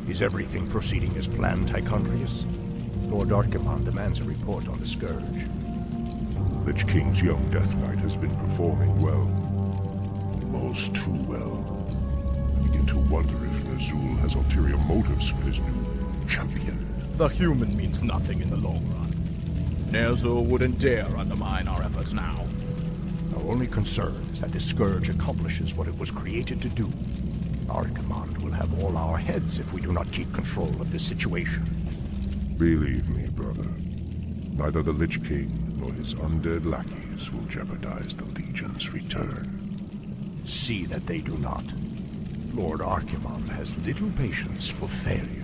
Is everything proceeding as planned, Tychondrius? Lord Archimon demands a report on the Scourge. Lich King's young Death Knight has been performing well. Almost too well. I begin to wonder if Ner'zhul has ulterior motives for his new champion. The human means nothing in the long run. Ner'zhul wouldn't dare undermine our efforts now. Our only concern is that the Scourge accomplishes what it was created to do. Archimon will have all our heads if we do not keep control of this situation. Believe me, brother. Neither the Lich King nor his undead lackeys will jeopardize the Legion's return. See that they do not. Lord Archimon has little patience for failure.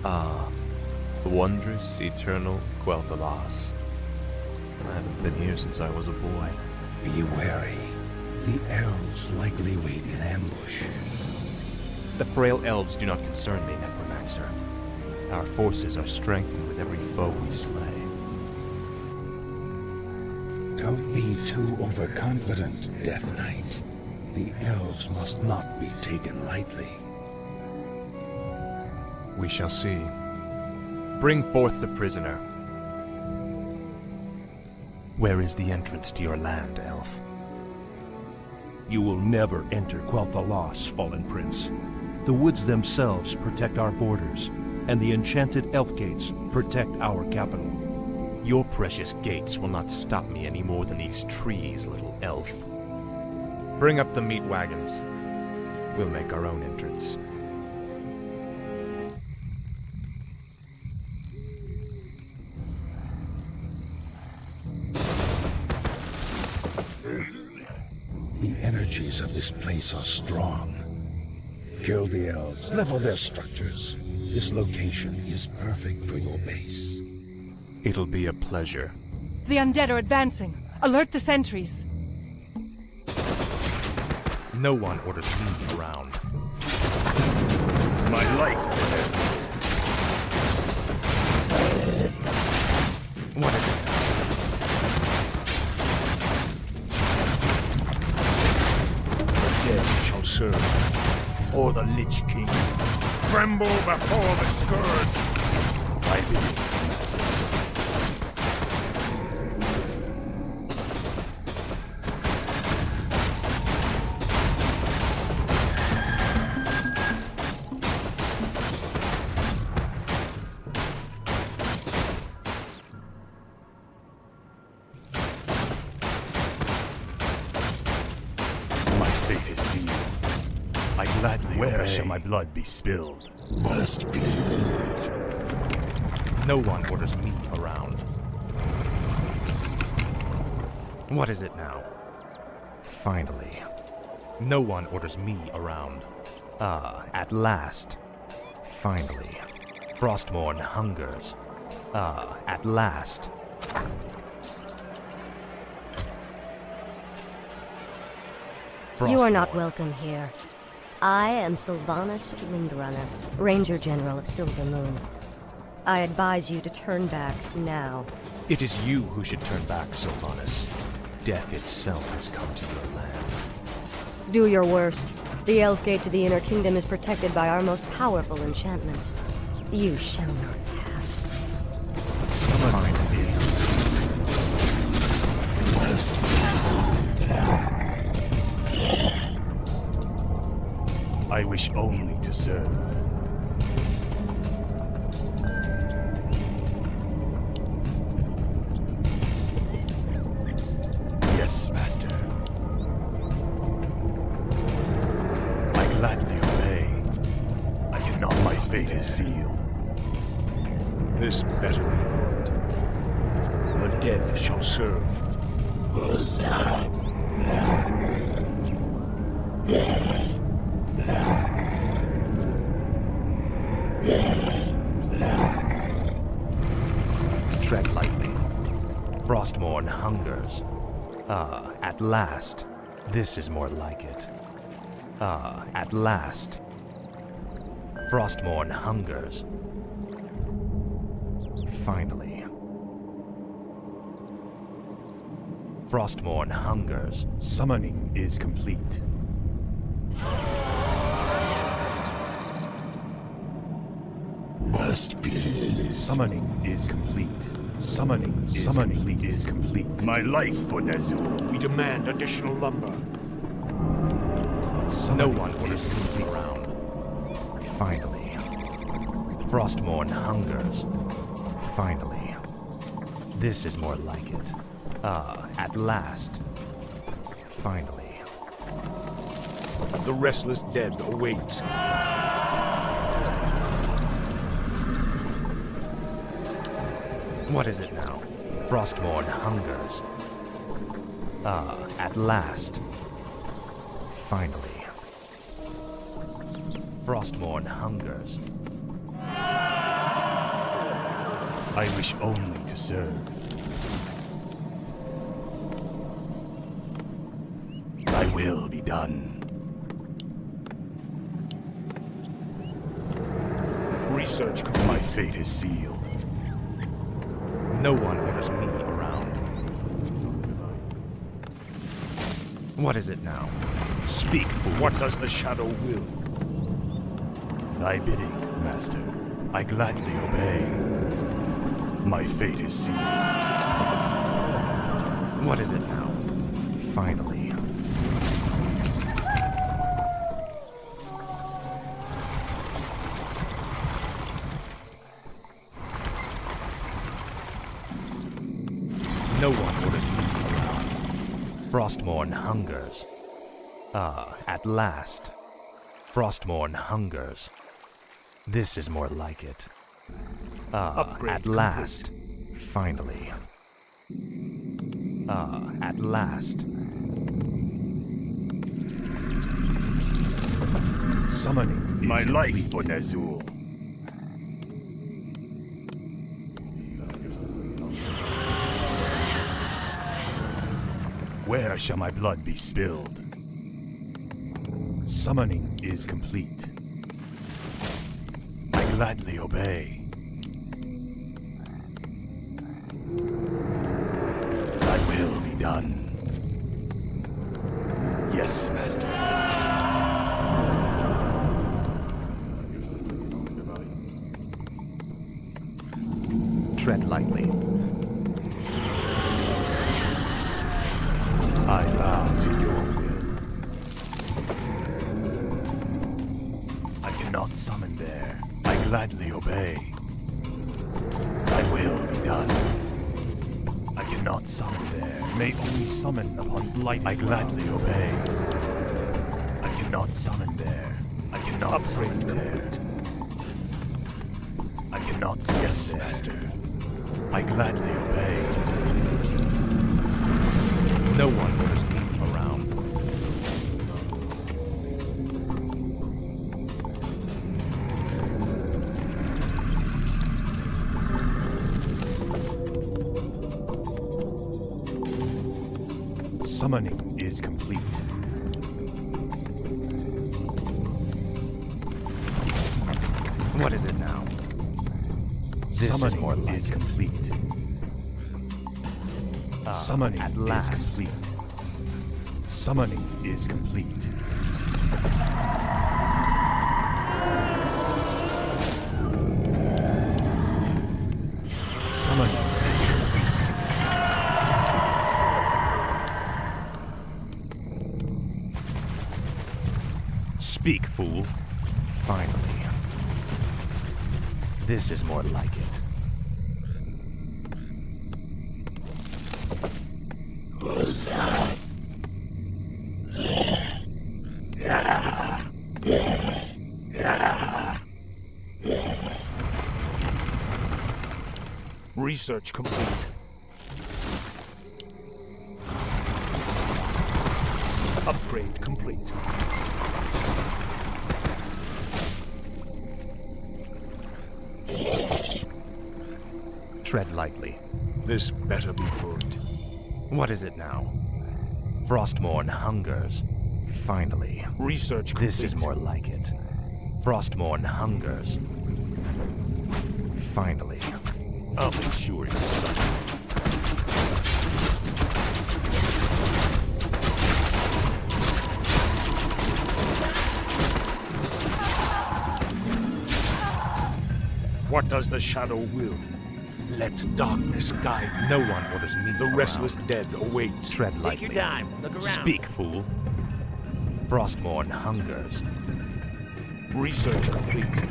Ah, the wondrous, eternal Quel'Thalas. I haven't been here since I was a boy. Be wary. The elves likely wait in ambush. The frail elves do not concern me, Necromancer. Our forces are strengthened with every foe we slay. Don't be too overconfident, Death Knight. The elves must not be taken lightly. We shall see. Bring forth the prisoner. Where is the entrance to your land, elf? You will never enter Quel'Thalas, Fallen Prince. The woods themselves protect our borders, and the enchanted elf gates protect our capital. Your precious gates will not stop me any more than these trees, little elf. Bring up the meat wagons. We'll make our own entrance. The energies of this place are strong. Kill the elves, level their structures. This location is perfect for your base. It'll be a pleasure. The undead are advancing. Alert the sentries. No one orders me around. My life for this. What is it? Dead shall serve, or the Lich King. Tremble before the Scourge! I believe, Master. My fate is sealed. I gladly Where obey. shall my blood be spilled? Must be. No one orders me around. What is it now? Finally. No one orders me around. Ah, at last. Finally. Frostmourne hungers. Ah, at last. You are not welcome here. I am Sylvanas Windrunner, Ranger General of Silver Moon. I advise you to turn back now. It is you who should turn back, Sylvanas. Death itself has come to your land. Do your worst. The Elf Gate to the Inner Kingdom is protected by our most powerful enchantments. You shall not pass. Mine is. I wish only to serve. Yes, Master. I gladly obey. I cannot. My fate is sealed. This better be good. The dead shall serve. Tread lightly. Frostmourne hungers. Ah, at last. This is more like it. Ah, at last. Frostmourne hungers. Finally. Frostmourne hungers. Summoning is complete. Must be. Summoning is complete. Summoning is complete. My life for Ner'zhul. We demand additional lumber. No one will escape around. Finally. Frostmourne hungers. Finally. This is more like it. Ah, at last. Finally. The restless dead await. What is it now? Frostmourne hungers. Ah, at last. Finally. Frostmourne hungers. I wish only to serve. Thy will be done. Research My complete. fate is sealed. No one orders me around. What is it now? Speak, fool. What does the shadow will? Thy bidding, Master. I gladly obey. My fate is sealed. What is it now? Finally. No one orders me around. Frostmourne hungers. Ah, at last. Frostmourne hungers. This is more like it. Ah, Upgrade at last. Finally. Ah, at last. Summoning is My life complete. for Ner'zhul. Where shall my blood be spilled? Summoning is complete. I gladly obey. Thy will be done. Yes, Master. Tread lightly. I bow to your will. I cannot summon there. I gladly obey. Thy will be done. I cannot summon there. May only summon upon blight. I gladly obey. I cannot summon there. I cannot summon there. I cannot summon yes, there. Master. I gladly obey. No one orders me around. Summoning is complete. What is it now? This Summoning is more like is it. complete. Ah, Summoning at is last. complete. Summoning is complete. Summoning is complete. Speak, fool. Finally. This is more like it. Research complete. Upgrade complete. Tread lightly. This better be good. What is it now? Frostmourne hungers. Finally. Research complete. This is more like it. Frostmourne hungers. Finally. I'll make sure you suffer. What does the shadow will? Let darkness guide. No one orders me The around. restless dead await. Tread lightly. Take your time. Look around. Speak, fool. Frostmourne hungers. Research complete.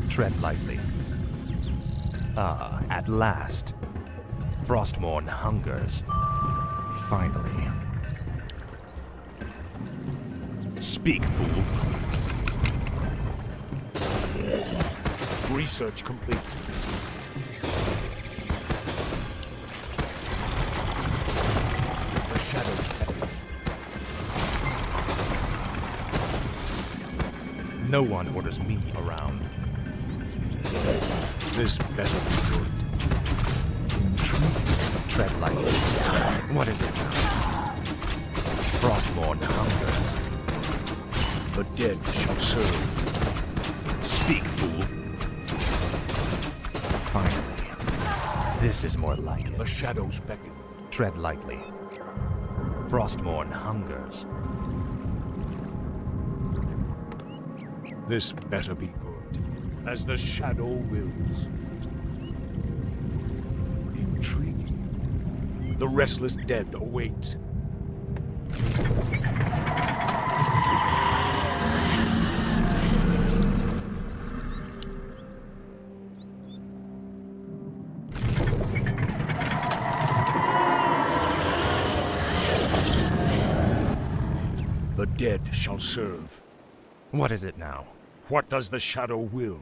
Tread lightly. Ah, at last. Frostmourne hungers. Finally. Speak, fool. Research complete. The shadows beckon. No one orders me around. This better be good. Tread lightly. What is it now? Frostmourne hungers. The dead shall serve. Speak, fool. Finally. This is more like it. The shadows beckon. Tread lightly. Frostmourne hungers. This better be good, as the shadow wills. Intriguing. The restless dead await. The dead shall serve. What is it now? What does the shadow will?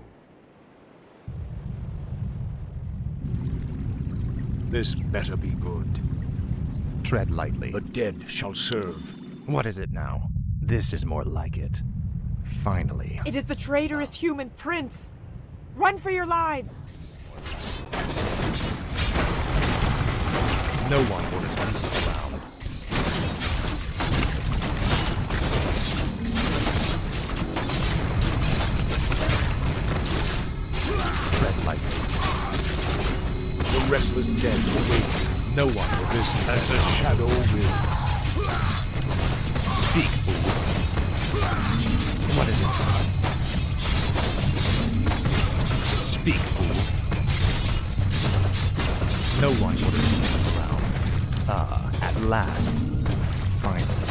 This better be good. Tread lightly. The dead shall serve. What is it now? This is more like it. Finally. It is the traitorous human prince! Run for your lives! No one orders me around. Tread lightly. The restless dead await. No one orders me As the shadow will. Speak, fool. What is it? Speak, fool. No one orders me around. Ah, at last. Finally.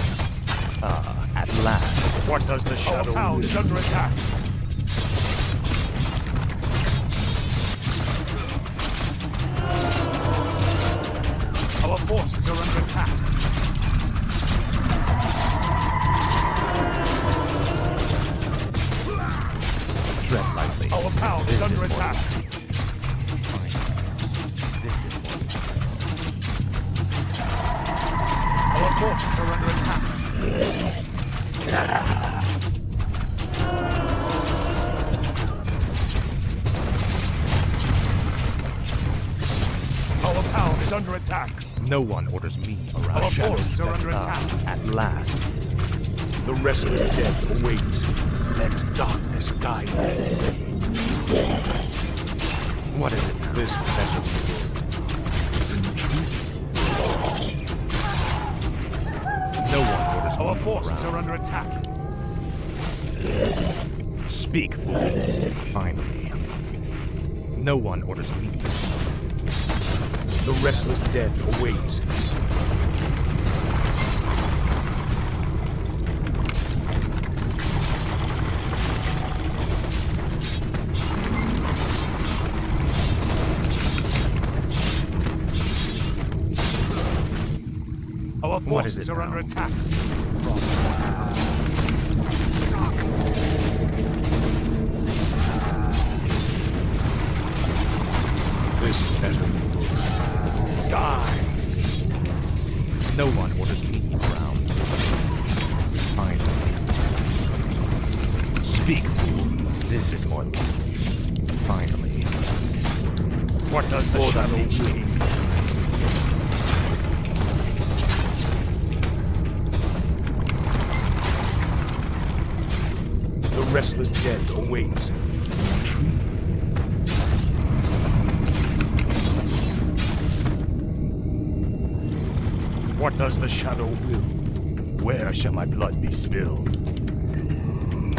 Ah, at last. What does the shadow will? Is under attack. Our forces are under attack. Tread lightly. Our power is under attack. This is more. Our forces are under attack. Our town is under attack. No one orders me around. Our forces are under attack. At last. The restless dead await. Let darkness guide them. What is it now? This better be No one orders Our me forces around. are under attack. Speak, fool. Finally. No one orders me. The restless dead await. Our What is forces it are now? under attack. This better be good. Die! No one orders me around. Finally. Speak, fool. This is more like. Finally. What does the shadow will? The restless dead await. What does the shadow will? Where shall my blood be spilled?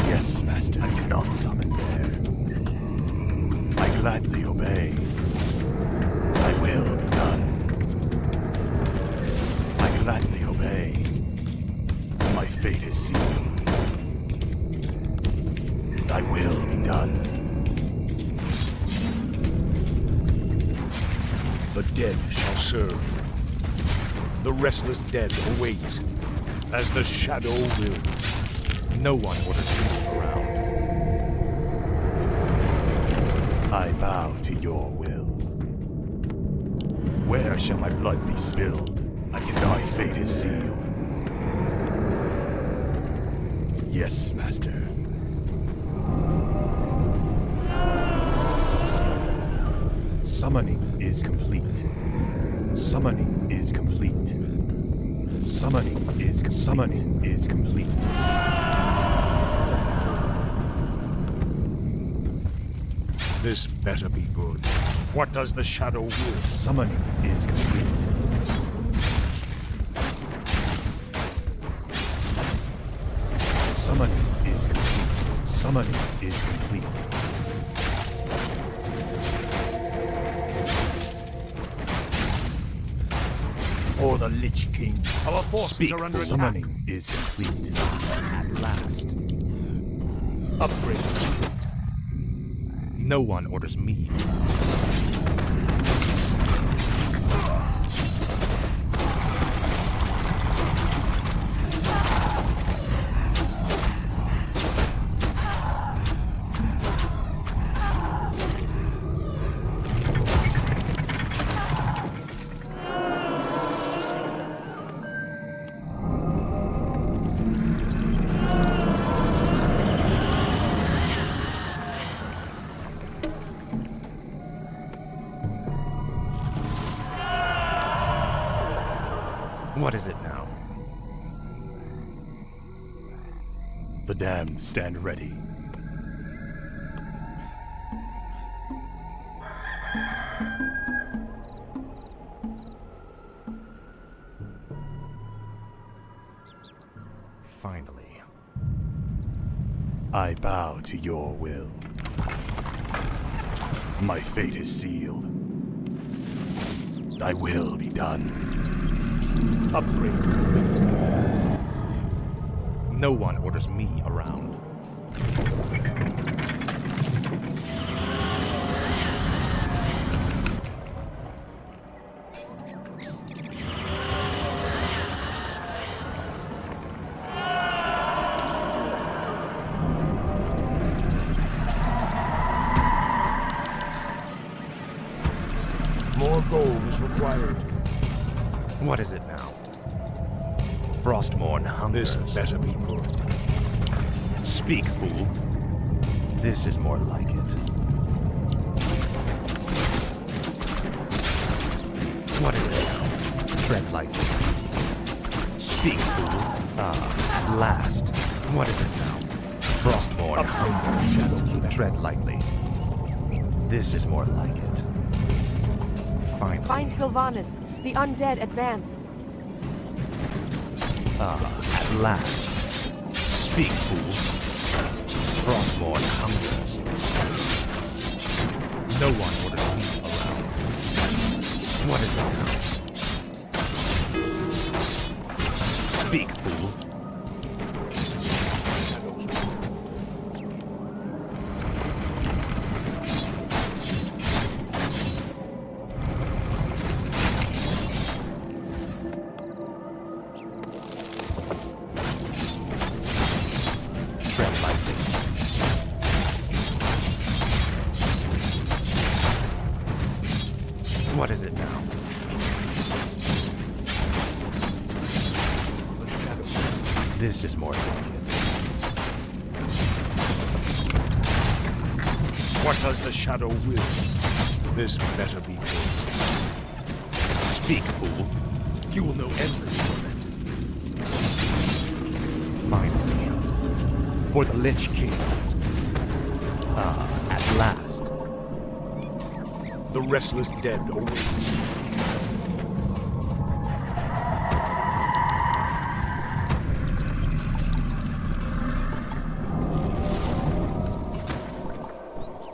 Yes, Master, I cannot summon there. I gladly obey. Thy will be done. I gladly obey. My fate is sealed. Thy will be done. The dead shall serve. The restless dead await, as the shadow will. No one orders me around. I bow to your will. Where shall my blood be spilled? I cannot. My fate is sealed. Yes, Master. Summoning is complete. Summoning is complete. Summoning is complete. This better be good. What does the shadow will? Summoning is complete. Summoning is complete. Summoning is complete. Oh, the Lich King. Our forces are under attack. Summoning is complete. At last. Upgrade. No one orders me. What is it now? The damned stand ready. Finally. I bow to your will. My fate is sealed. Thy will be done. Upgrade. No one orders me around. More gold is required. What is it now? Frostmourne hungers. This better be good. Speak, fool. This is more like it. What is it now? Tread lightly. Speak, fool. Ah, at last. What is it now? Frostmourne hungers. Shadows. Tread lightly. This is more like it. Finally. Find Sylvanas. The undead advance. Ah, at last. Speak, fool. Frostmourne hungers. No one orders me around. What is it now? Speak, fool. Tread lightly. What is it now? This is more like it. What does the shadow will? This better be good. Speak, fool. You will know endless torment. Finally. For the Lich King. At last. The restless dead await.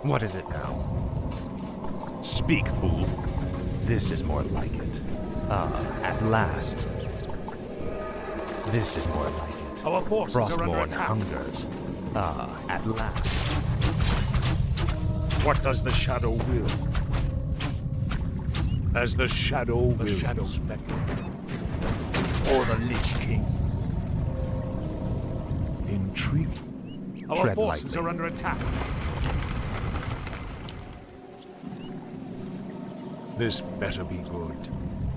What is it now? Speak, fool. This is more like it. At last. This is more like it. Our forces are under Frostmourne attack. hungers. At last. What does the shadow will? As the shadow wills. The shadows beckon. Or the Lich King. Intriguing. Our Tread forces lightly. are under attack. This better be good.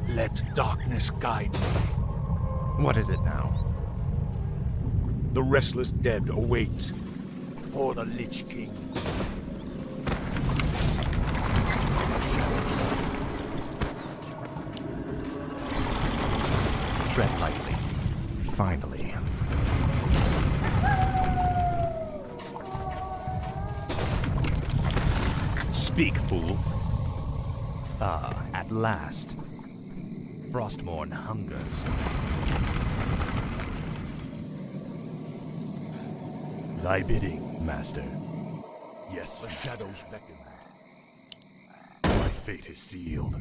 Let darkness guide me. What is it now? The restless dead await. For the Lich King. Tread lightly. Finally. Speak, fool. At last. Frostmourne hungers. Thy bidding, master. Yes, The master. shadows beckon. My fate is sealed.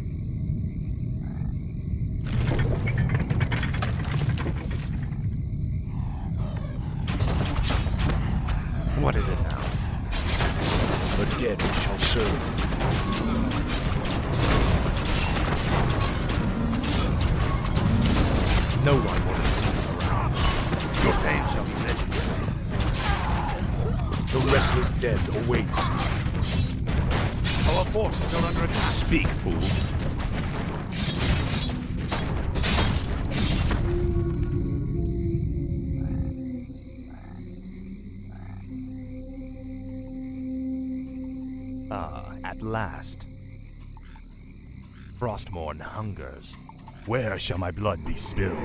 What is it now? The dead shall serve. No one will be around. Your fame shall be legendary. The restless dead await. Our forces are under attack. Speak, fool. At last. Frostmourne hungers. Where shall my blood be spilled?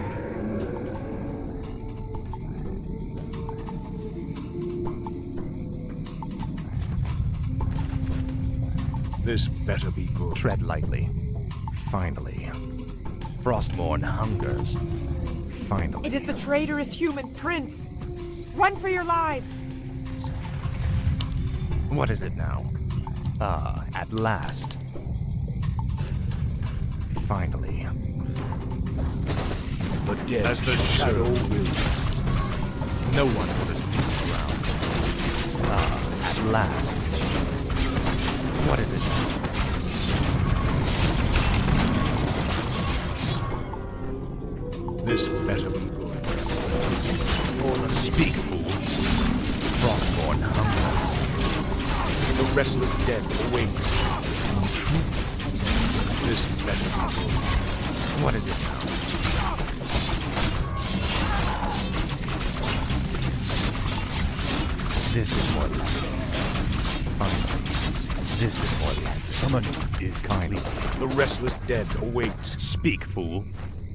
This better be good. Tread lightly. Finally. Frostmourne hungers. Finally. It is the traitorous human prince. Run for your lives. What is it now? At last. Finally. The dead As the shall shadow serve. will. No one will just move around. At last. What is it now? This better be good. Or the speak, fool. Frostmourne hungers. The restless dead await. This better be good. What is it now? This is more like it. Finally. This is more like it. Summoning is Finally. complete. The restless dead await. Speak, fool.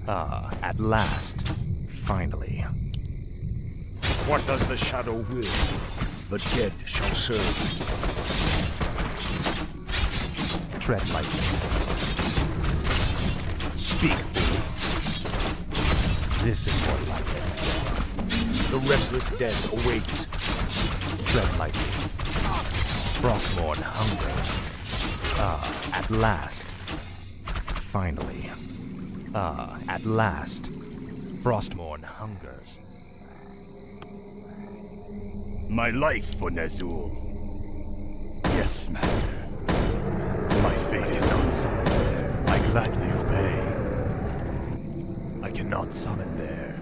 At last. Finally. What does the shadow will? The dead shall serve. Tread lightly. Speak, fool. This is more like it. The restless dead await. Tread lightly. Frostmourne hungers. At last. Finally. At last. Frostmourne hungers. My life for Ner'zhul. Yes, master. My fate is sealed. I gladly obey. I cannot summon there.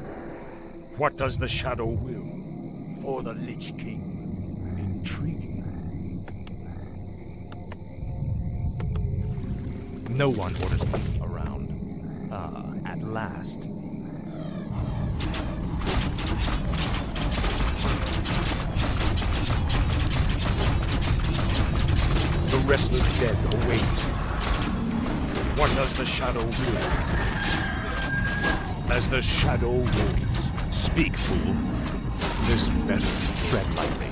What does the shadow will? For the Lich King. Intriguing. No one orders me around. At last. The restless dead await. What does the shadow will? As the shadow rolls. Speak, fool. This better Tread lightly.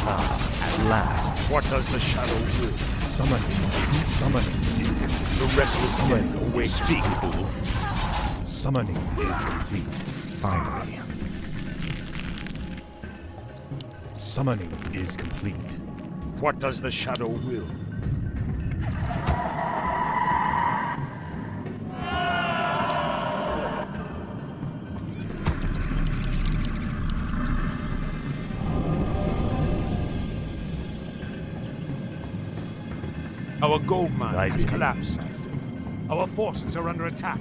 At last. What does the shadow will? Summoning, true summoning is it. The restless dead awake. Speak, fool. Summoning is complete. Finally. Summoning is complete. What does the shadow will? Our gold mine has collapsed. Our forces are under attack.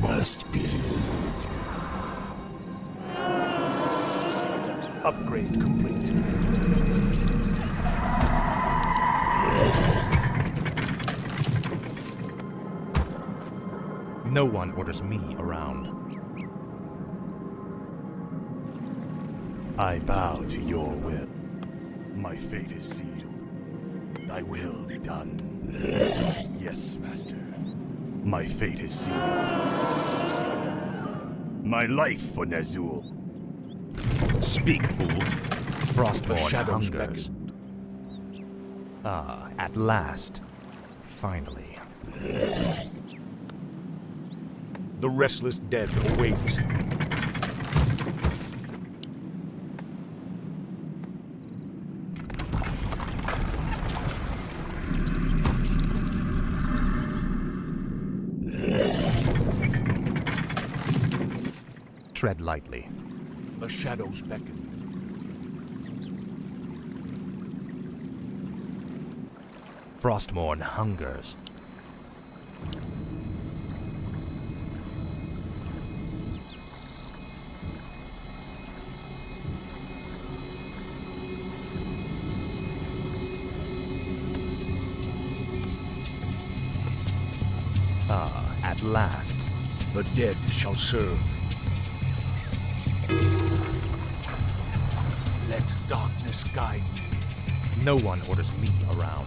Must be. Upgrade complete. No one orders me around. I bow to your will. My fate is sealed. Thy will be done. Yes, Master. My fate is sealed. My life for Ner'zhul. Speak, fool. Frostborn shadows hungers. At last. Finally. The restless dead await. Tread lightly. The shadows beckon. Frostborn hungers. At last. The dead shall serve. Let darkness guide me. No one orders me around.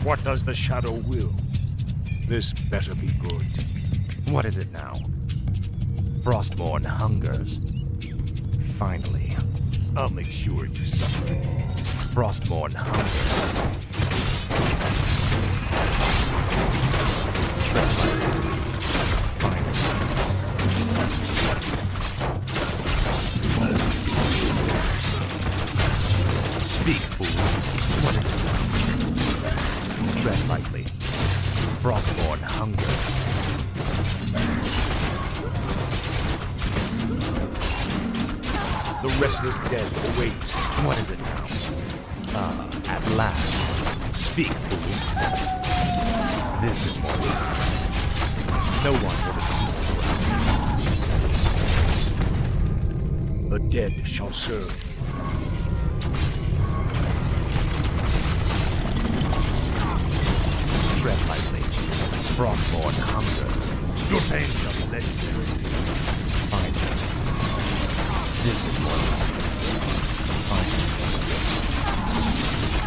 What does the shadow will? This better be good. What is it now? Frostborn hungers. Finally. I'll make sure you suffer. Frostborn hungers. Speak, fool. What is it now? Tread lightly. Frostborn hungers. The restless dead await. What is it now? At last. Speak, fool. This is more like no one will. The dead shall serve. Tread lightly. Frostborn hungers. Your pain shall be legendary. Finally. This is more like finally.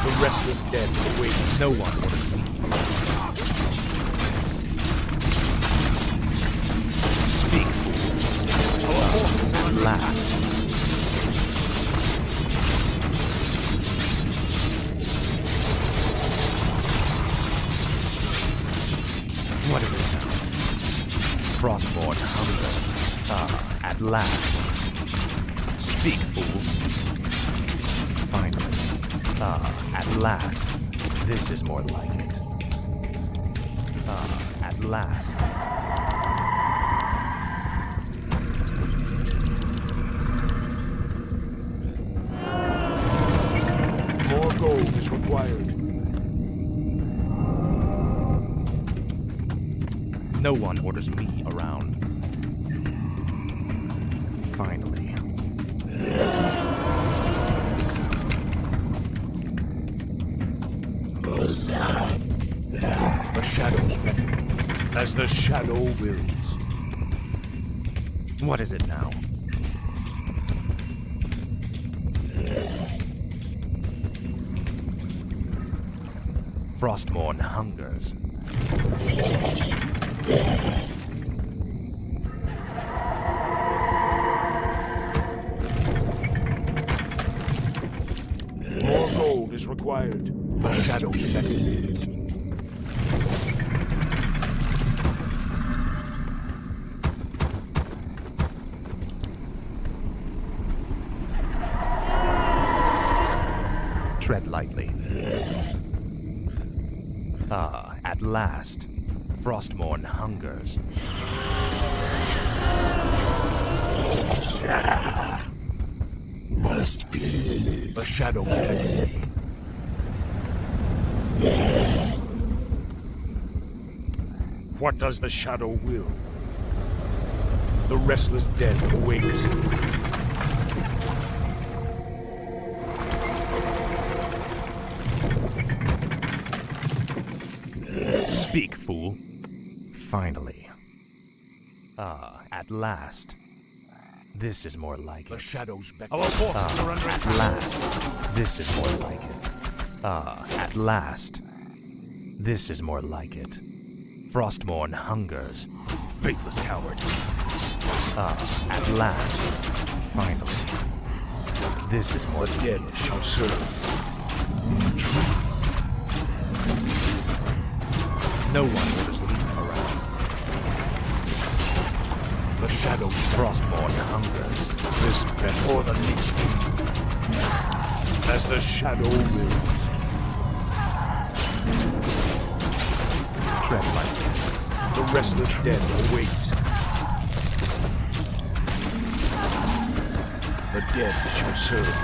The restless dead await. No one would have seen. Speak, fool. At last. What is it now? Frostborn hunger. At last. Speak, fool. Finally. At last. This is more like it. At last. More gold is required. No one orders me around. Finally. The shadows beckon, as the shadow wills. What is it now? Frostmourne hungers. More gold is required. The shadows beckon. Tread lightly. Ah, at last. Frostmourne hungers. Must be. The shadows beckon. What does the shadow will? The restless dead await. Speak, fool. Finally. Ah, at last. This is more like The it. shadows beckon. Our forces are under At attack. last. This is more like it. Ah, at last. This is more like it. Frostmourne hungers. Faithless coward. Ah, at last. Finally. This is more The like dead it. shall serve. No one will just leave around. The shadows Frostmourne hungers. this better. For the Lich King. As the shadow wills. Tread lightly. The restless dead await. The dead shall serve.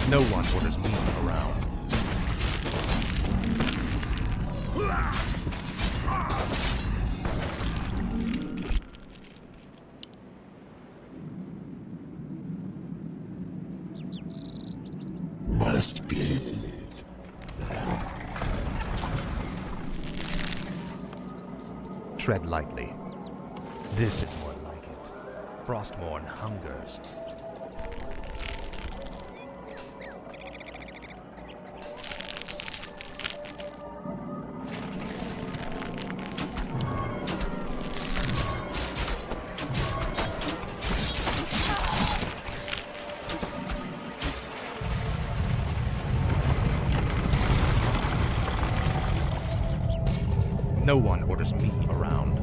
No one orders me around. Must be. Tread lightly. This is more like it. Frostmourne hungers. No one orders me around.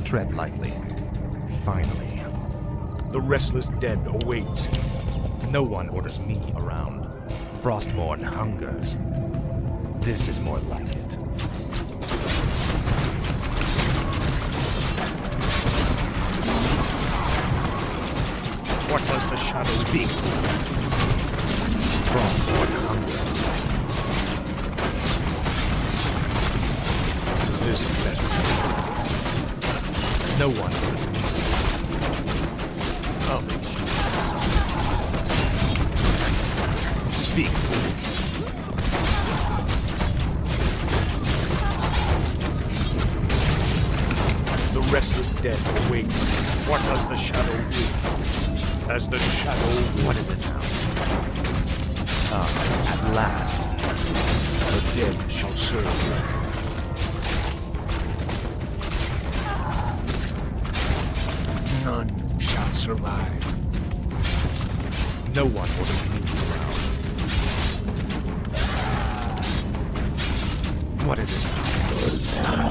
Tread lightly. Finally. The restless dead await. No one orders me around. Frostmourne hungers. This is more like it. What does the shadow Speak. Frostmourne hungers. This better. No one orders me. I'll make sure. Speak. The restless dead await. What does the shadow do? As the shadow What is it now? Ah, at last. the dead shall serve. None shall survive. No one orders me around. What is it now?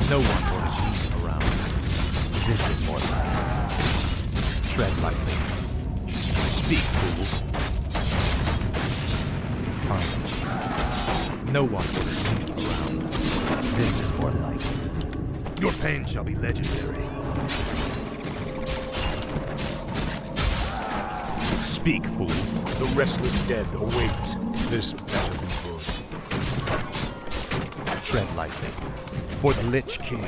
No one orders me around. This is more like it. Tread lightly. Speak, fool. Finally. No one orders me around. This is more like it. Your pain shall be legendary. Speak, fool. The restless dead await. This better be good. Tread lightly. For the Lich King.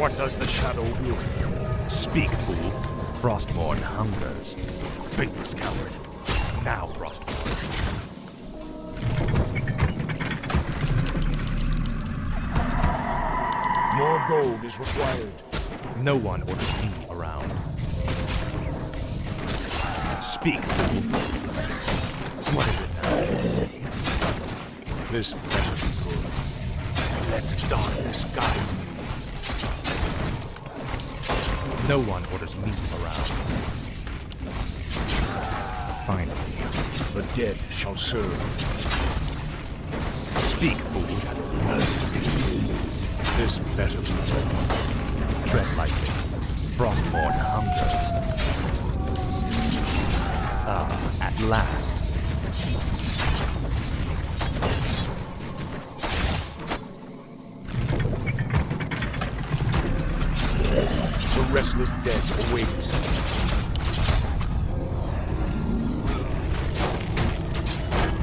What does the shadow will? Speak, fool. Frostmourne hungers. Faithless coward. Now, Frostmourne. More gold is required. No one orders me around. Speak, fool. What is it now? This better be good. Let darkness guide me. No one orders me around. Finally, The dead shall serve. speak, fool. This better be good. Tread lightly. Frostmourne hungers. Ah, at last. The restless dead await.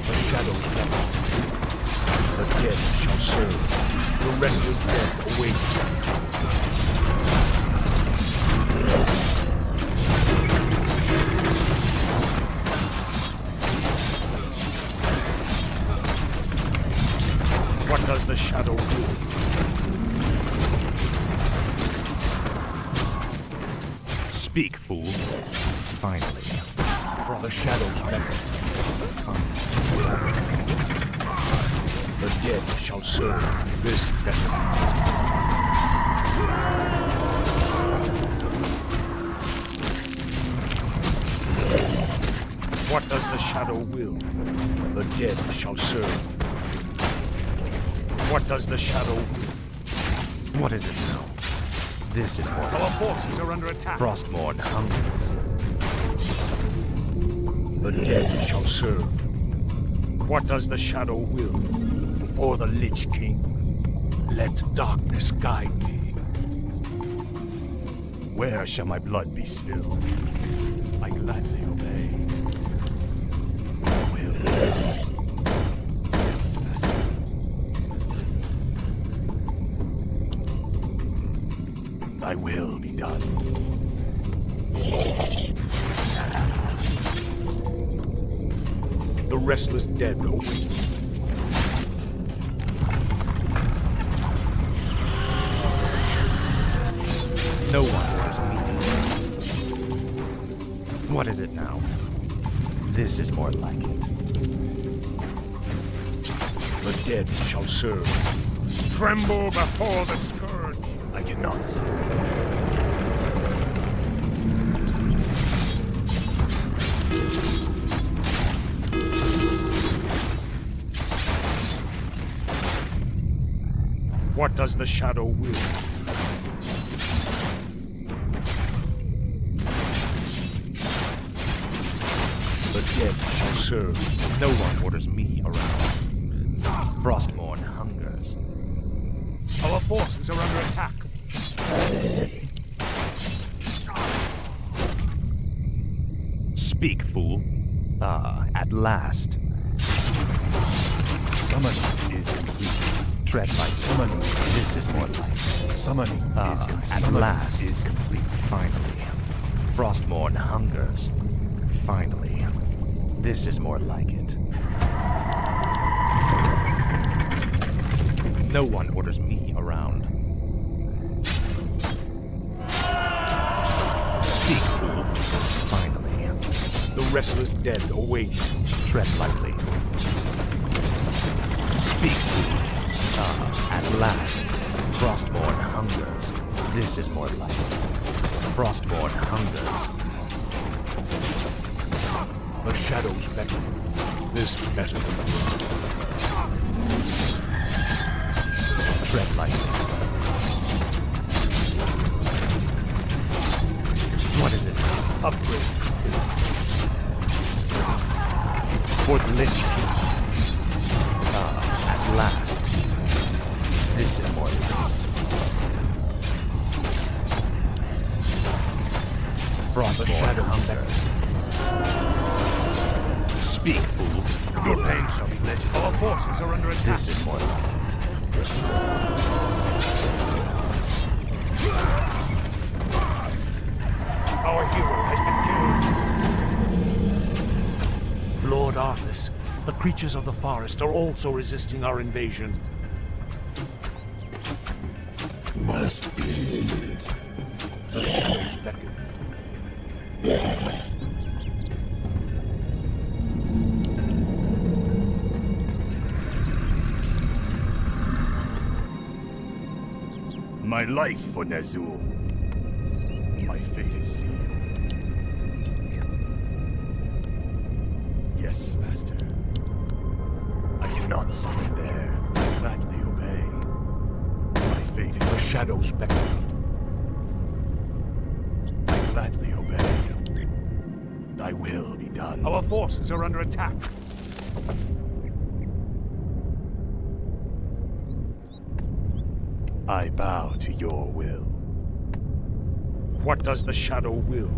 The shadows never. The dead shall serve. The restless dead await. What does the shadow do? Speak, fool. Finally. The shadows beckon. The dead shall serve. This better. What does the shadow will? The dead shall serve. What does the shadow will? What is it now? This is more. Our forces are under attack. Frostmourne hungers. The dead shall serve. What does the shadow will? For the Lich King, let darkness guide me. Where shall my blood be spilled? I gladly obey. I will. Yes, master. Thy will be done. The restless dead await. No one orders me. What is it now? This is more like it. The dead shall serve. Tremble before the scourge. I cannot see. What does the shadow will? The dead shall serve. No one orders me around. Frostmourne hungers. Our forces are under attack. Speak, fool. Ah, at last. Summoning is complete. Tread lightly. Summoning. This is more like. Summoning Ah, is complete. at Summoning last. is complete. Finally. Frostmourne hungers. Finally. This is more like it. No one orders me around. Speak, fool. Finally. The restless dead await. Tread lightly. Speak, fool. Ah, at last. Frostmourne hungers. This is more like it. Frostmourne hungers. The shadows beckon. This better. Tread lightly. What is it? Upgrade. For the Lich King. Ah, at last. This is more like it. Frostmourne hungers. Speak, fool. Your pain shall be lit. Our forces are under attack. This is more like it. Our hero has been killed. Lord Arthas, the creatures of the forest are also resisting our invasion. Must be. The shadows beckon. My life for Ner'zhul. My fate is sealed. Yes, Master. I cannot summon there. I gladly obey. My fate is The shadows beckon. I gladly obey. Thy will be done. Our forces are under attack. I bow to your will. What does the shadow will?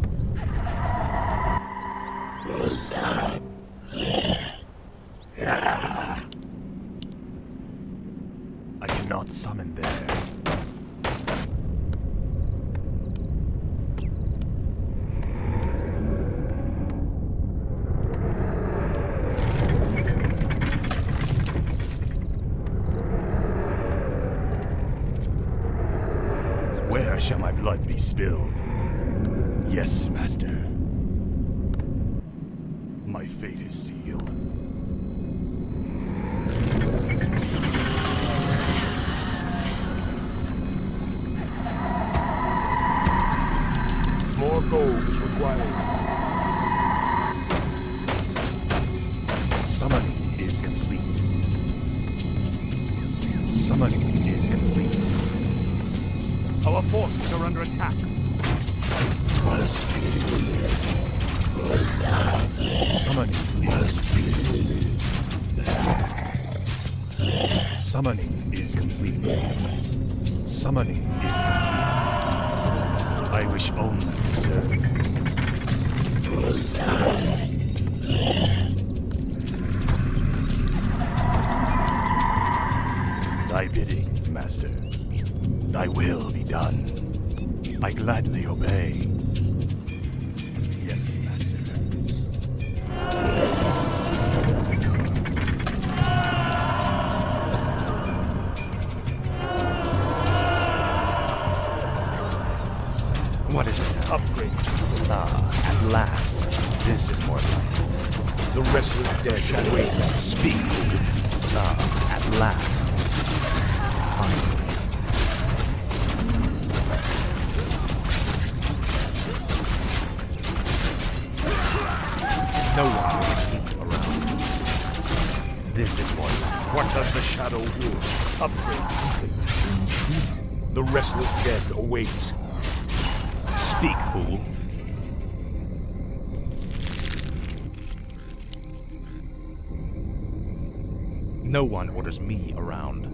I cannot summon there. Where shall my blood be spilled? Yes, Master. My fate is sealed. More gold is required. Summoning is complete. Summoning is complete. Our forces are under attack. Summoning is complete. Summoning is complete. Summoning is complete. I wish only to serve. Thy bidding, Master. Thy will be done. I gladly obey. Yes, Master. What is it? Upgrade. Ah, at last. This is more like it. The restless dead shall wait. Speak. Ah, at last. Finally. No one will keep around. This is more like it. What does the shadow will? Upgrade complete. The restless dead await. Speak, fool. No one orders me around.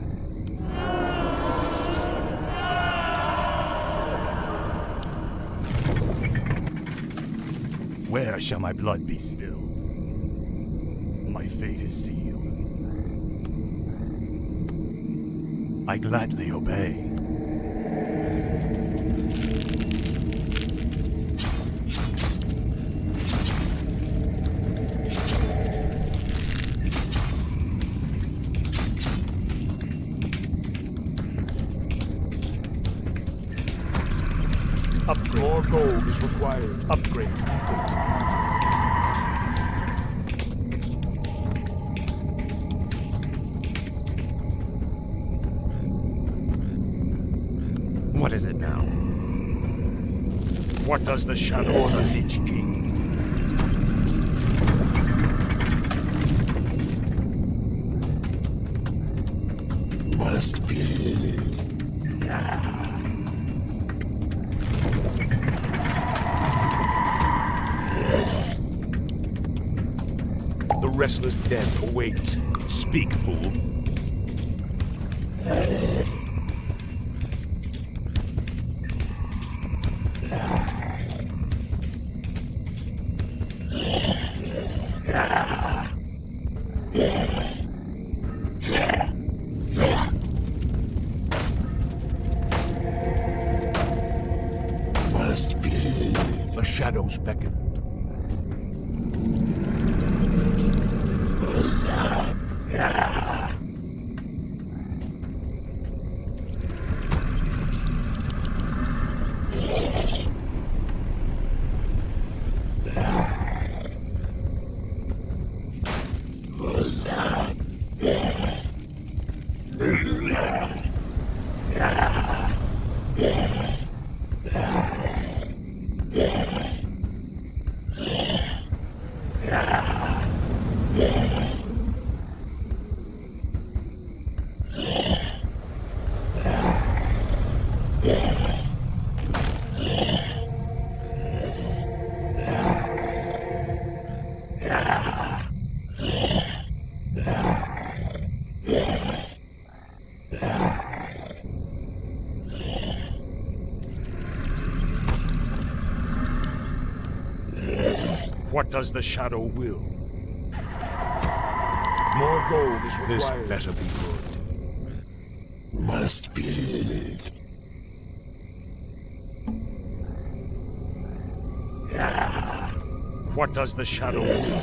Where shall my blood be spilled? My fate is sealed. I gladly obey. Upgrade. More gold is required. Upgrade complete. What is it now? What does the shadow or the Lich King? Must be. The restless dead await. Speak, fool. What does the shadow will? More gold is required. This better be good. Must be. What does the shadow will?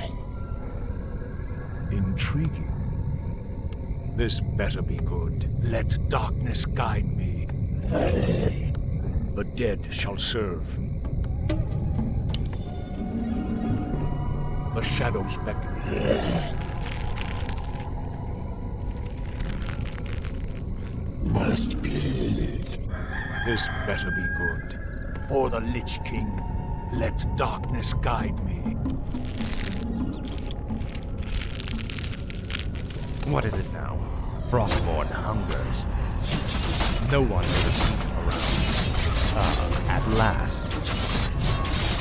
Intriguing. This better be good. Let darkness guide me. The dead shall serve. The shadows beckon. Must be. This better be good. For the Lich King, let darkness guide me. What is it now? Frostborn hungers. No one will see around. At last.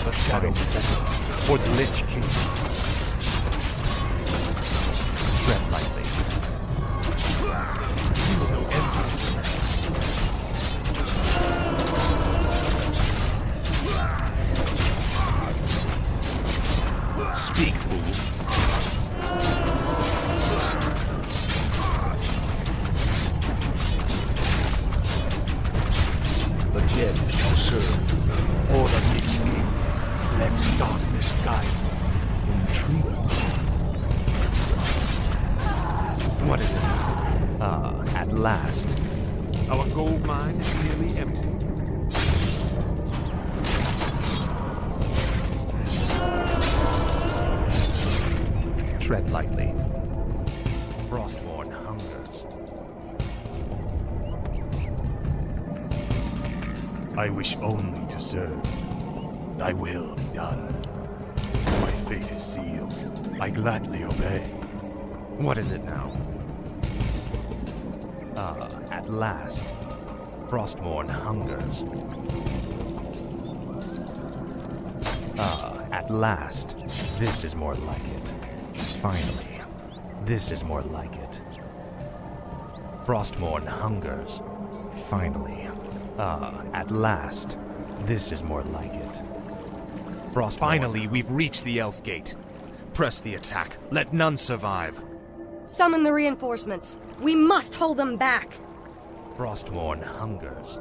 The shadow for the Lich King. Tread lightly. You will know everything. Speak, fool. The dead shall serve. For the Lich King, let darkness guide me. Intriguing. What is it? At last. Our gold mine is nearly empty. Tread lightly. Frostborn hungers. I wish only to serve. Thy will be done. My fate is sealed. I gladly obey. What is it now? At last. Frostborn hungers. At last. This is more like it. Finally. This is more like it. Frostborn hungers. Finally. At last. This is more like it. Frostborn. Finally, we've reached the Elf Gate. Press the attack. Let none survive. Summon the reinforcements. We must hold them back. Frostborn hungers.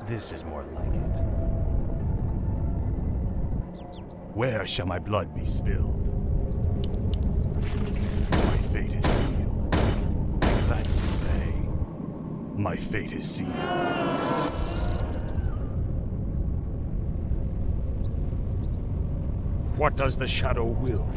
This is more like it. Where shall my blood be spilled? My fate is sealed. I gladly obey. My fate is sealed. What does the shadow will?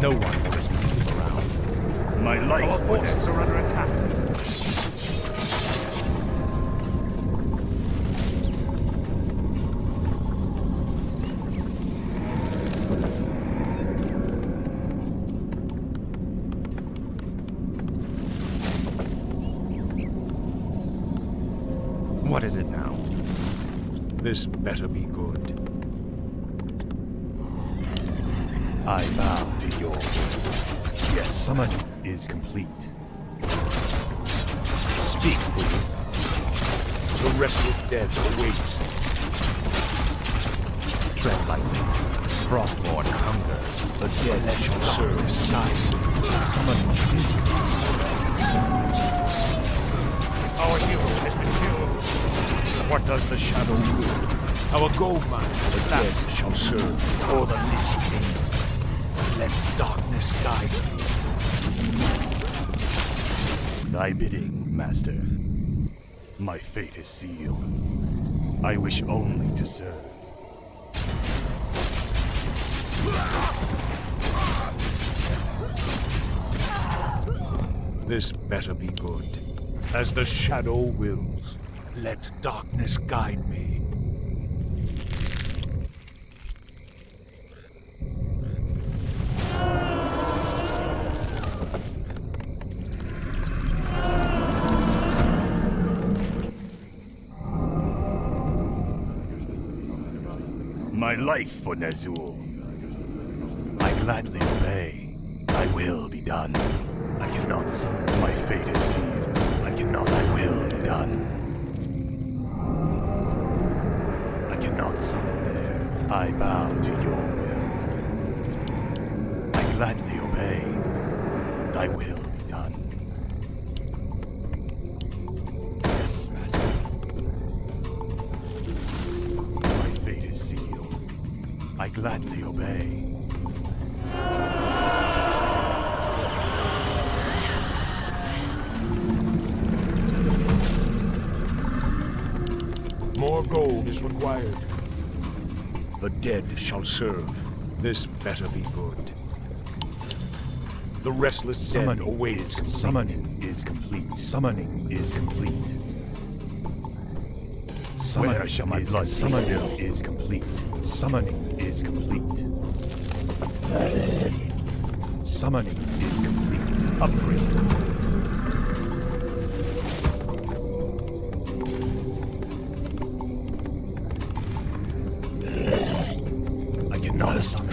No one will just move around. My light forces are under attack. What is it now? This better be good. I bow to your will. Yes, summon is complete. Speak, fool. The restless dead await. Tread lightly. Frostborn hungers. The dead shall serve as guide. Summon intrigue. What does the shadow will? Our gold mine, the dead shall serve, or the Lich King. Let darkness guide me. Thy bidding, Master. My fate is sealed. I wish only to serve. This better be good. As the shadow wills, let darkness guide me. My life for Ner'zhul. I gladly obey. Thy will be done. I cannot summon. My fate is sealed. I cannot. Thy will be done. I cannot summon there. I bow to your will. I gladly obey. Thy will be done. Yes, Master. My fate is sealed. I gladly obey. More gold is required. The dead shall serve. This better be good. The restless dead awaits. Summoning is complete. Summoning is complete. Where shall my blood summoning is complete. Summoning is complete. Summoning is complete. Upgrade. I cannot summon.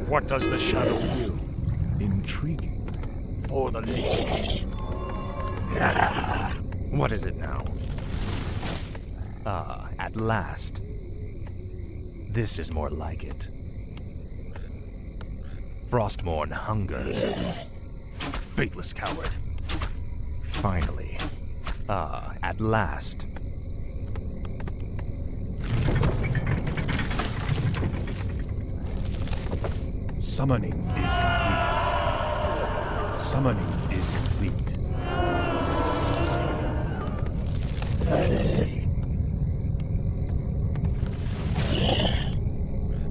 What does the shadow will? Intriguing. For the Lich King. What is it now? Ah, at last. This is more like it. Frostmourne hungers. Faithless coward. Finally. Ah, at last. Summoning is complete. Summoning is complete.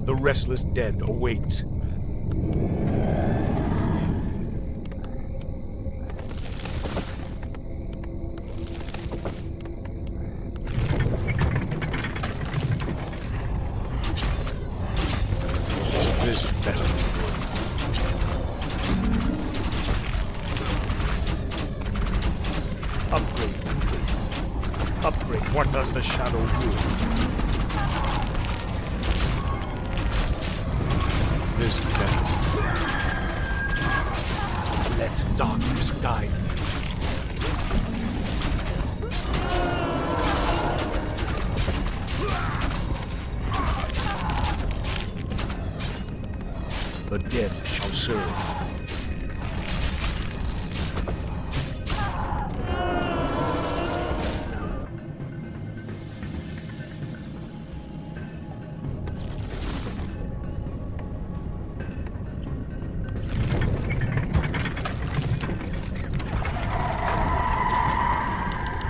The restless dead await. This better be good. Upgrade. Upgrade. What does the shadow do? This better. Let darkness guide me. The dead shall serve.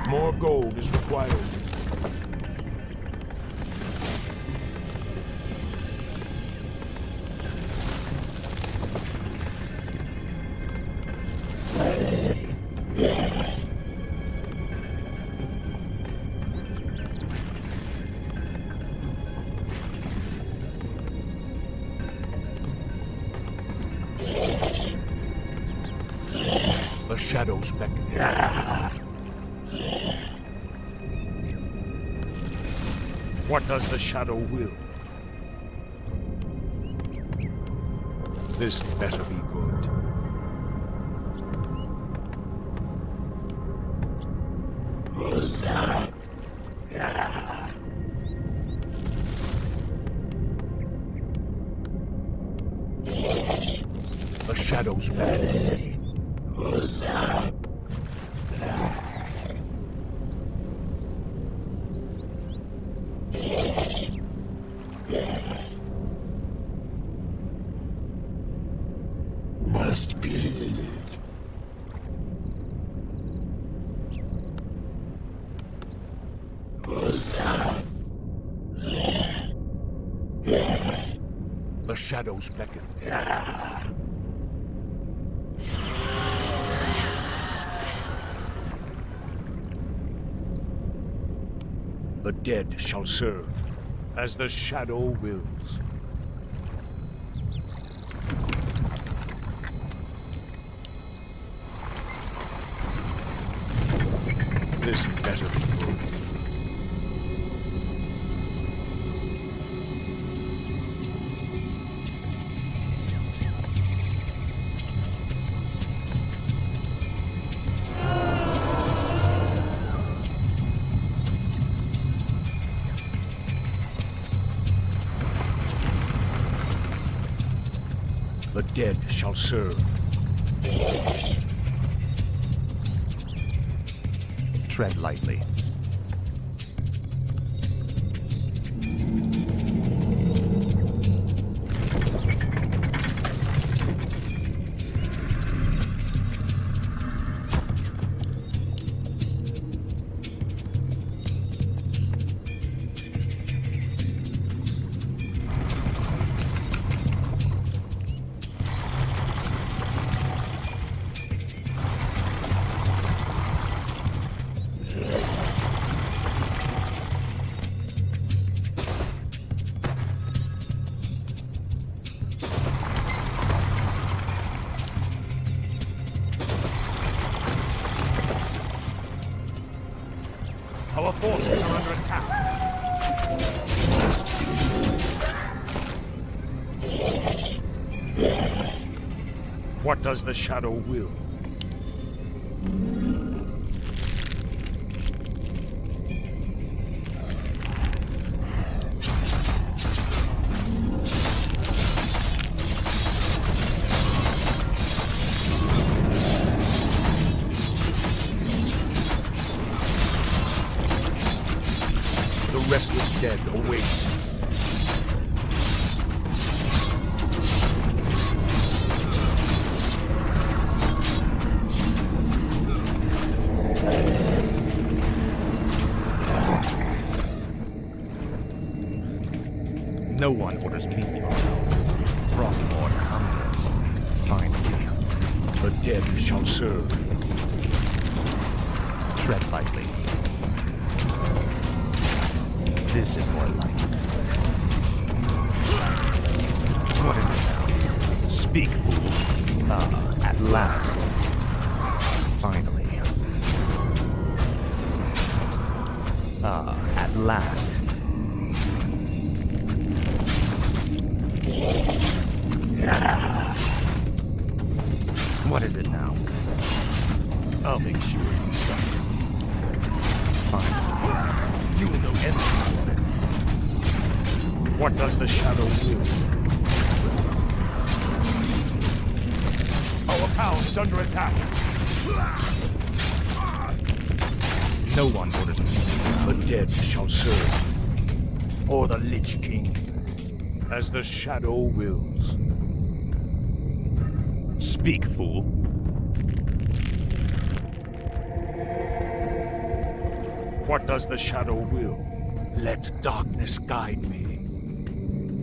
More gold is required. The shadows beckon. What does the shadow will? This better be good. shadows beckon. Must be. The shadows beckon. The dead shall serve, as the shadow wills. This better be good. The dead shall serve. Tread lightly. Our forces are under attack. What does the shadow will? The restless dead await. No one orders me around. Frostborn hunters. Finally. The dead shall serve. Tread lightly. This is more like it. What is it now? Speak, fool. Ah, at last. Finally. Ah, at last. What is it now? I'll make sure you suffer. Fine. You will know everything of it. What does the shadow will? Our power is under attack. No one orders me. The dead shall serve. For the Lich King. As the shadow wills. Speak, fool. What does the shadow will? Let darkness guide me.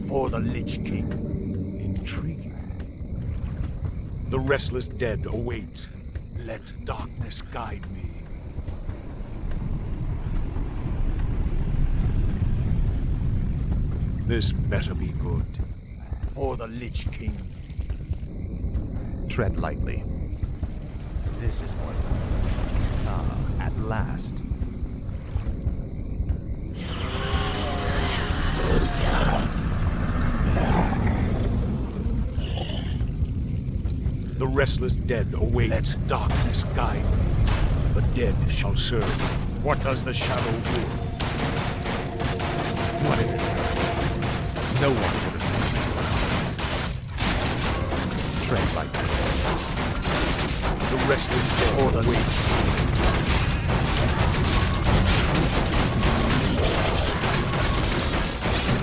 For the Lich King. Intriguing. The restless dead await. Let darkness guide me. This better be good. For the Lich King. Tread lightly. This is what. Ah, at last. The restless dead await. Let darkness guide me. The dead shall serve. What does the shadow will? What is it? No one orders me. Tread lightly. The rest is dead. Or the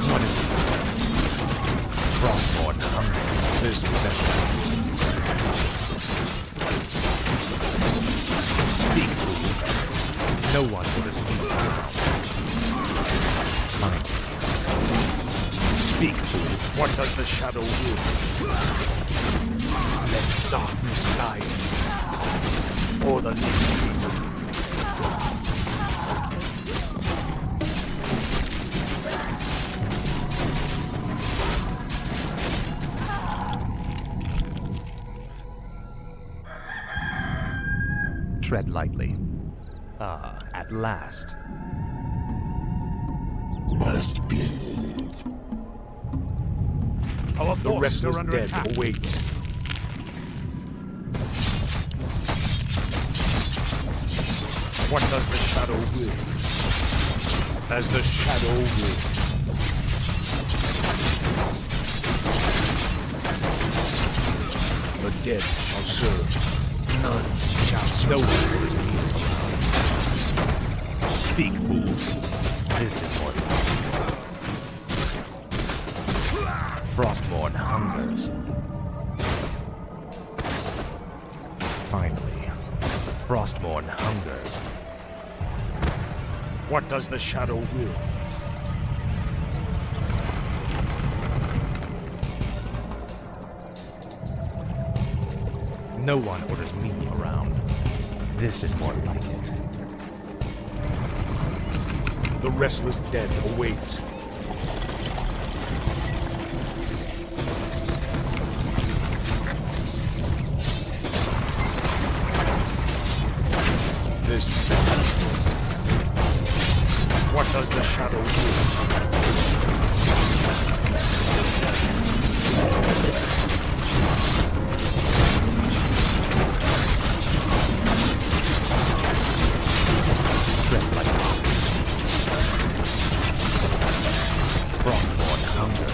What is it? Frostborn hunger. This better. Speak, fool. No one orders me around. Fine. Speak, fool. What does the shadow will? Let darkness guide me. For the Lich King. Tread lightly. Ah, at last. Must be. Our The forces restless are under dead attack. await. What does the shadow will? As the shadow will. The dead shall serve. None shall No serve. one orders me around. Speak, fool. This is more like Frostborn hungers. Finally, Frostborn hungers. What does the shadow will? No one orders me around. This is more like it. The restless dead await. This. What does the shadow do? Tread like Frostborn hunger.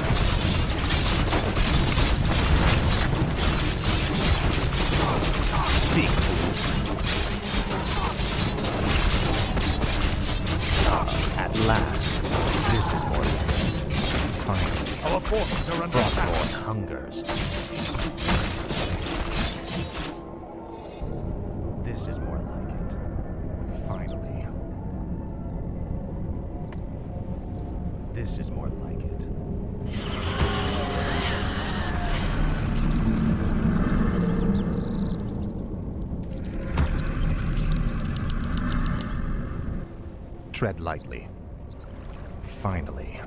Speak, fool. At last, this is more like it. Finally, Our forces are under attack. Frostborn hungers. This is more like it. Finally. This is more like it. Tread lightly. Finally.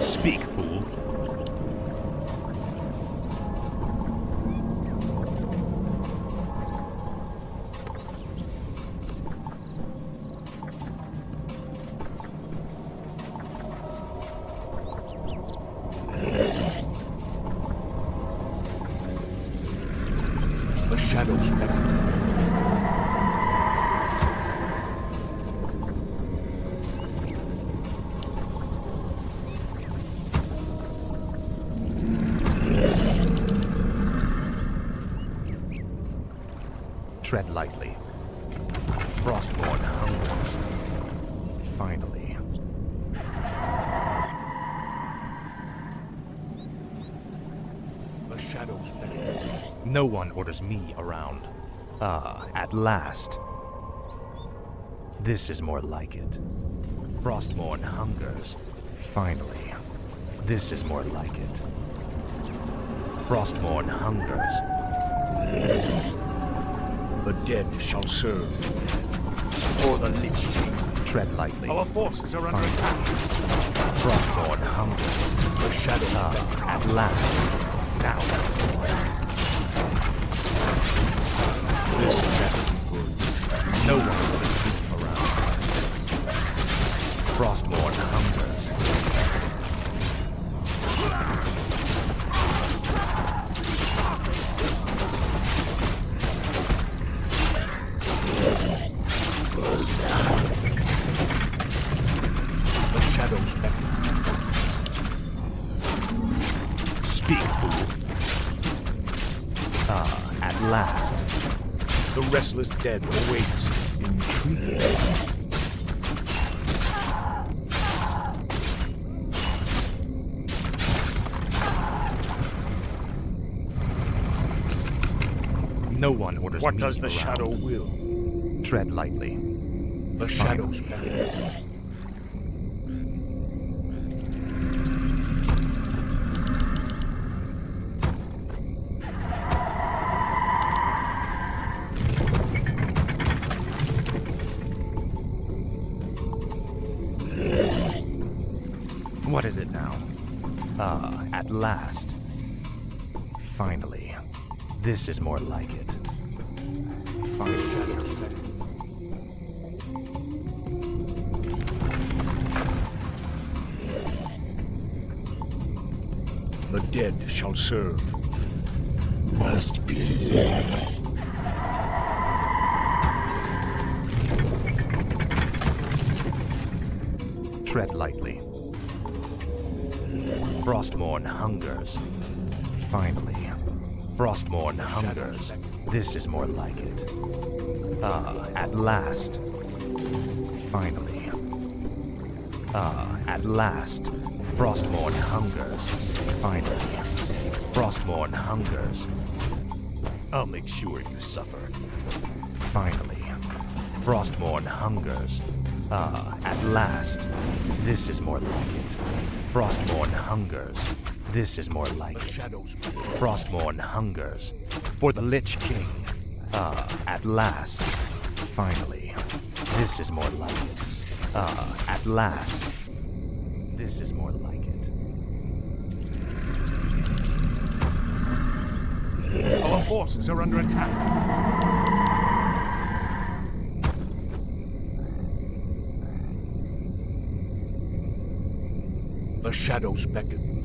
Speak, fool. The shadows beckon. Tread lightly. Frostborn hungers. Finally. The shadows beckon. No one orders me around. Ah, at last. This is more like it. Frostborn hungers. Finally. This is more like it. Frostborn hungers. The dead shall serve. For the Lich King. Tread lightly. Our forces are under Finally. attack. Frostborn hungers. The shadows beckon. Ah, at last. Now. This better be good. No one orders me around. Frostborn hungers. shadows beckon. Speak, fool. Ah, at last. The restless dead await, intriguing. No one orders What me does the around. shadow will? Tread lightly. The shadows beckon. What is it now? Ah, at last. Finally. This is more like it. Finally. The dead shall serve. Must be. Tread lightly. Frostmourne hungers. Finally. Frostmourne hungers. This is more like it. Ah, at last. Finally. Ah, at last. Frostmourne hungers. Finally. Frostmourne hungers. I'll make sure you suffer. Finally. Frostmourne hungers. Ah, at last. This is more like it. Frostmourne hungers. This is more like it. Frostmourne hungers. For the Lich King. Ah, at last. Finally. This is more like it. Ah, at last. This is more like it. Our forces are under attack. The shadows beckon.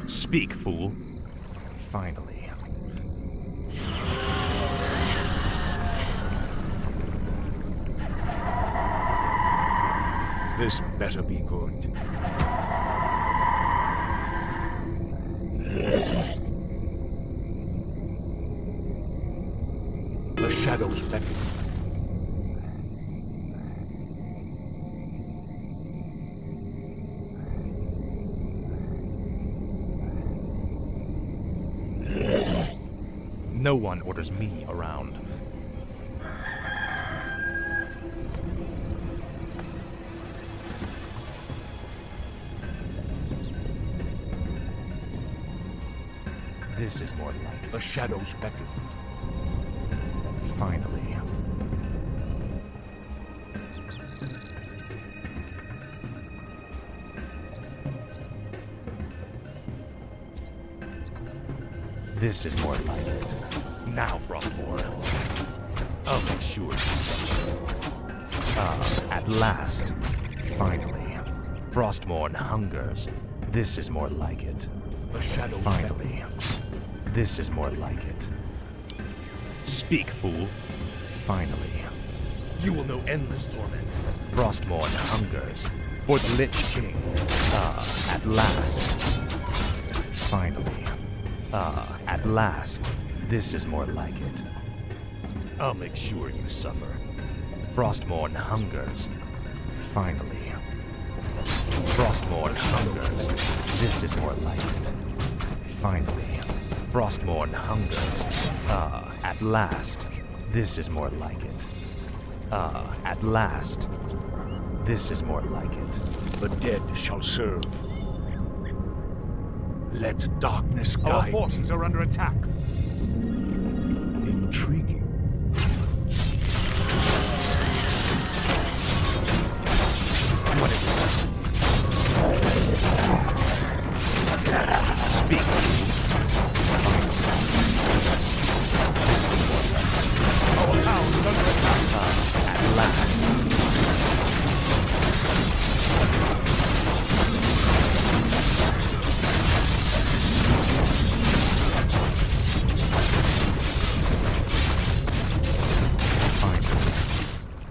Speak, fool. Finally. This better be good. The shadows beckon. No one orders me around. This is more like it. The shadows beckon. Finally. This is more like it. Now, Frostmourne. I'll make sure you suffer. Ah, at last. Finally. Frostmourne hungers. This is more like it. The shadows Finally. This is more like it. Speak, fool. Finally. You will know endless torment. Frostmourne hungers. For the Lich King. Ah, at last. Finally. Ah, at last. This is more like it. I'll make sure you suffer. Frostmourne hungers. Finally. Frostmourne hungers. This is more like it. Finally. Frostmourne hungers. Ah, at last. This is more like it. Ah, at last. This is more like it. The dead shall serve. Let darkness guide. Our forces are under attack. Intriguing. What is it? Speak. Our town is under attack. At last.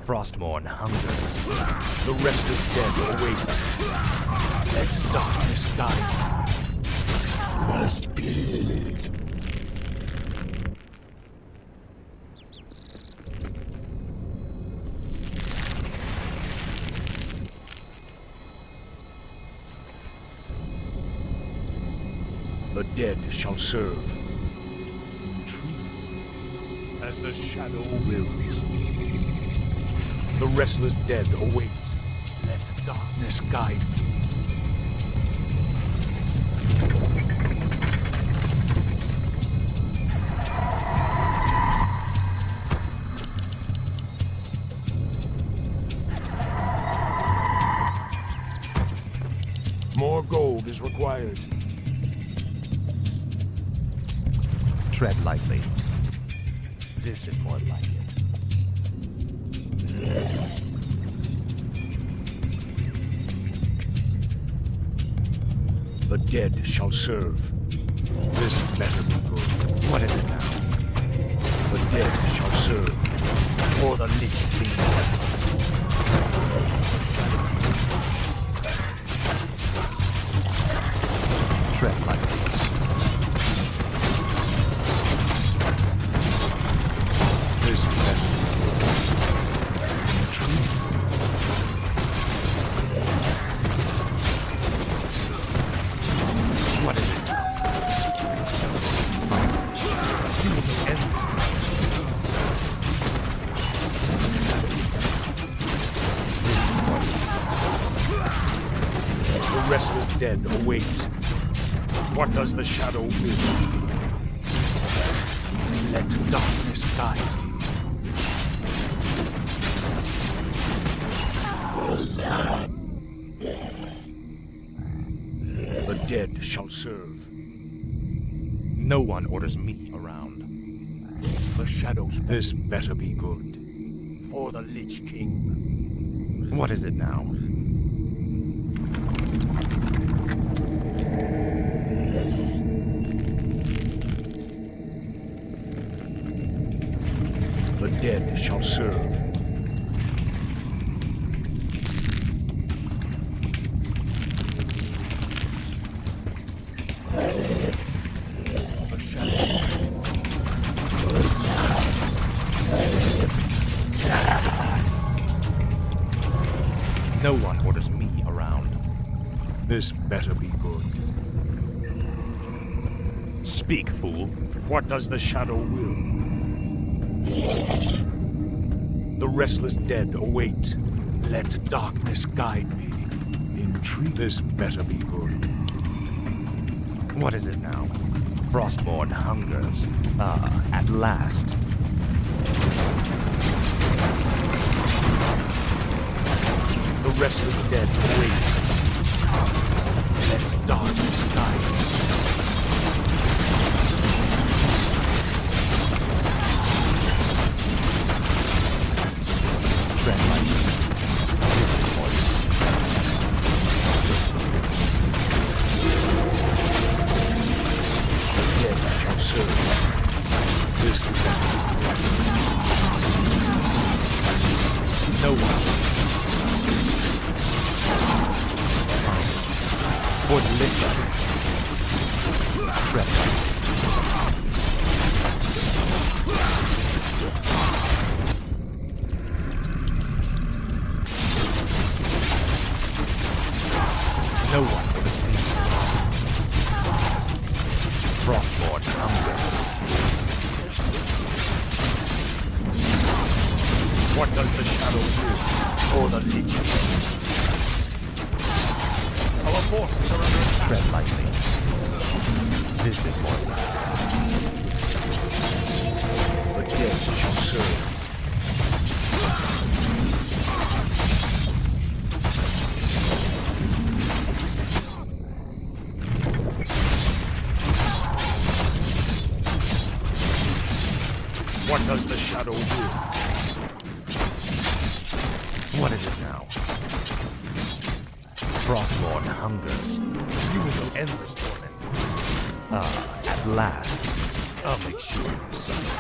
Frostmourne hungers. The restless dead await. Let darkness guide. Must build. The dead shall serve. Intrigue. As the shadow wills. The restless dead await. Let darkness guide me. More gold is required. Tread lightly. This is more like it. The dead shall serve. This better be good. What is it now? The dead shall serve. For the Lich King. Tread lightly. This better be good. Truth. What is it? You will end this. This is what The restless dead await. What does the shadow will? Let darkness guide me. The dead shall serve. No one orders me around. The shadows. This better be good. For the Lich King. What is it now? The dead shall serve. The shadows. No one orders me around. This better be good. Speak, fool. What does the shadow will? The restless dead await. Let darkness guide me. Intrigue. This better be good. What is it now? Frostmourne hungers. Ah, at last. The restless dead await. Let darkness guide me. Tread lightly. This is what The dead shall serve. This better be good. no one. For the Lich. Tread lightly. No one will escape. Frostmourne hunger. What does the shadow do? For the Lich King. Our forces are under attack. Tread lightly. This is more like The dead shall serve. What does the shadow do? What is it now? Frostmourne hungers. You will know endless torment. Ah, at last. I'll make sure you suffer.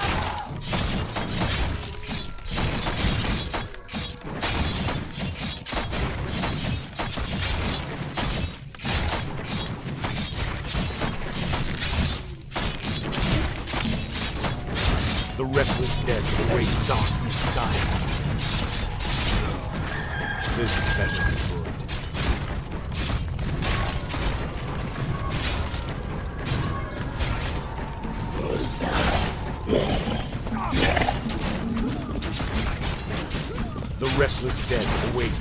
restless dead await darkness guide. This is better than good. The restless dead await.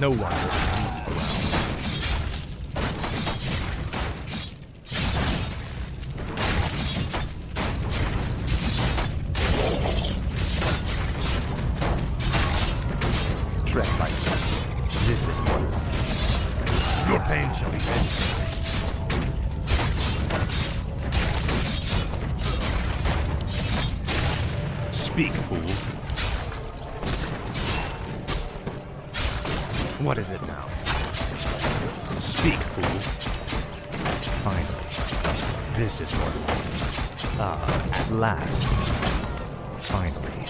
No one will be around. Tread lightly. This is one. Your pain shall be ended. Speak, fool. What is it now? Speak, fool. Finally. This is what. At last. Finally.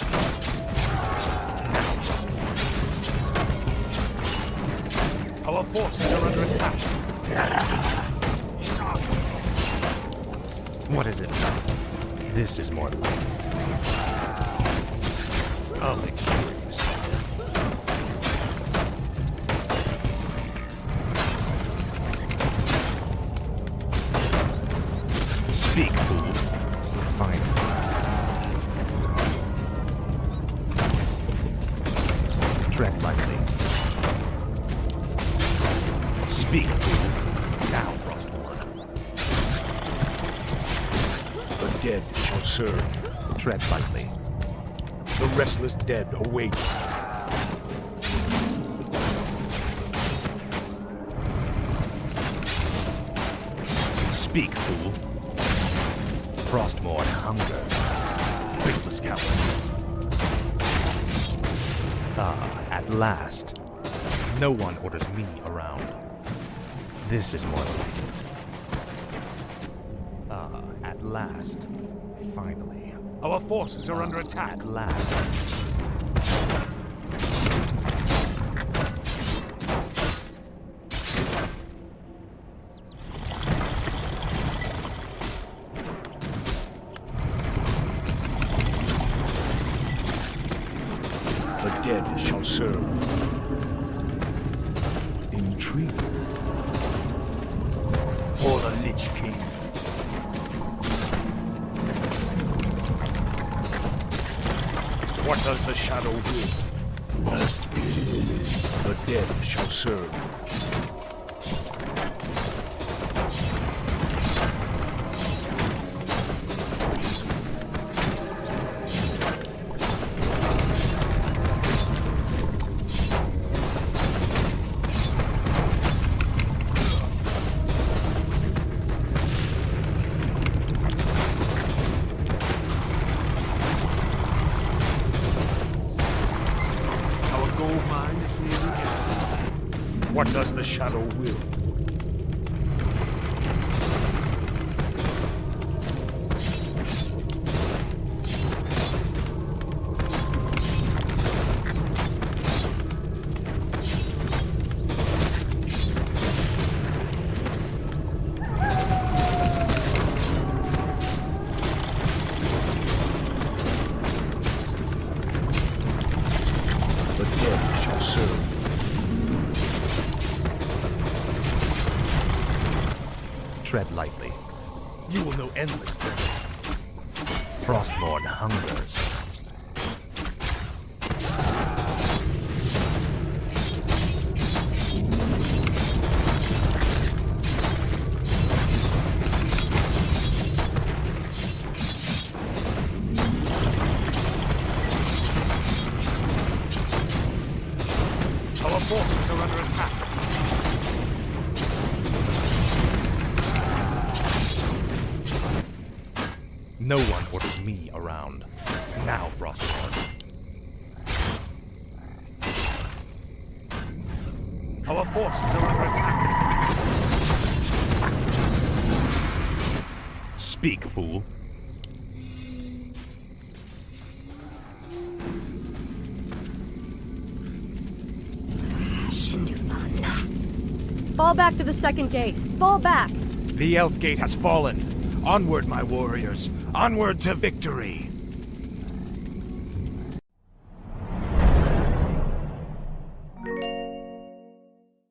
Our forces are under attack. What is it now? This is more like it. I'll make sure you see it. Speak, fool. Finally. Tread lightly. Speak, fool. Now, Frostborn. The dead shall serve. Tread lightly. The restless dead await. Speak, fool. Frostborn hunger. Faithless coward. At last. No one orders me around. This is more like it. At last. Finally. Our forces are under attack. At last. The dead shall serve. Intrigue. For the Lich King. What does the shadow will? First, the dead shall serve. What does the shadow will? The dead shall serve. Tread lightly. You will know endless journey. Frostborn hungers. Our forces are under attack. No one orders me around. Now, Frostborn. Our forces are under attack. Speak, fool. Fall back to the second gate. Fall back! The Elf Gate has fallen. Onward, my warriors! Onward to victory!